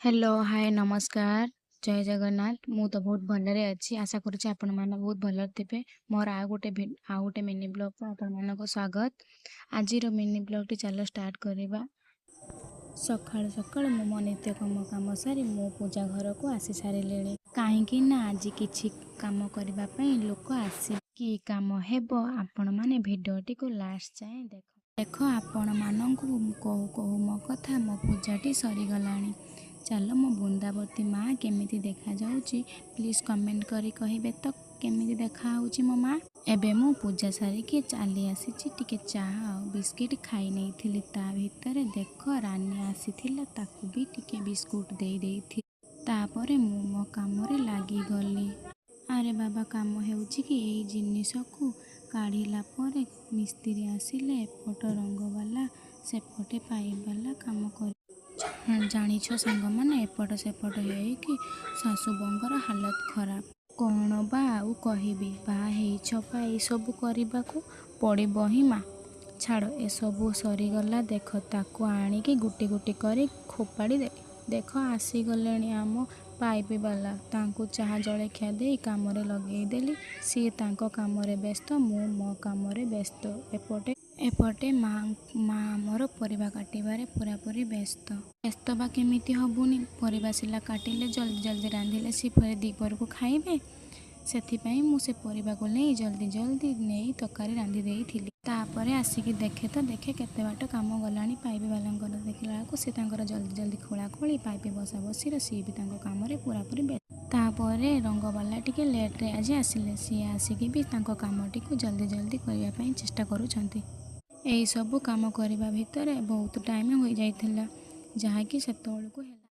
Hello hi नमस्कार जय जगन्नाथ मु तो बहुत भलरे अच्छी आशा करुच्ची आपण मैंने बहुत भलरे थे मोर आ गोटे मिनी ब्लॉग को आपण मानक स्वागत आज मिनी ब्लॉग टी चलो स्टार्ट करवा। सकाल सकाल मो नित्यकर्म काम सारी मो पूजा घर को आसी सारे कहीं आज किछि काम करने लोक आसी कि काम हेब आपण माने भिडियोटी को लास्ट जाए देख आपण मानक कहू कहू मो कथा मो पूजाटी सरीगलानी। चलो मो बृंदावती माँ केमिति देखा जाउची प्लीज कमेंट करी कहिबे तो केमिति देखा होउची मो माँ। एबे मो पूजा सारिकी चली आसीची टिके चाहा और बिस्किट खाई नहीं थिली ता भितर देख रानी आसीथिला ताकू भी टिके बिस्कुट दे देइथि तापरे मु मो काम रे लागी गली। अरे बाबा काम हेउची कि एई जिनिस को काढ़िला परे मिस्त्री आसिले एपट रंग वाला सेपटे पाइप वाला काम कर जानिछ सांग माने एपट सेपट कि सासु बोंगर हालत खराब कौन बा आउ कहबी बा सब करने को पड़ब ही माँ। छाड़ ए सबू सरीगला देख ताको आणिकी गुटी गुटी कर खोपाड़ी दे देख आसीगले आम पाइप वाला तांको चाहा जलखिया दे काम लगेदेली सी तांको काम व्यस्त मु मो काम व्यस्त एपटे माँ मोर परिबा काटिबारे पूरापूरी व्यस्त बा केमिति हबुनी परिबा सिला काटिले जल्दी जल्दी रांधिले सी फेर दीपर को खाइबे सेथिपाई मु से परिबा को नहीं जल्दी जल्दी नहीं तकारी रांधि देइथिली। तापरे आसिकी देखे तो देखे केते बाट काम गलानी पाइप वाला देखला को से तांकर जल्दी जल्दी खोला खोली पाइप बसा बसी सी भी तांको काम रे पूरापूरी व्यस्त। तापरे रंग वाला टिके लेट रे आज आसिले सी आसिकी भी तांको कामटी को जल्दी जल्दी करबा पई चेष्टा करूछंती। एई सब काम करबा भितर बहुत टाइम हो जाइथिला जहा कि सेतोल को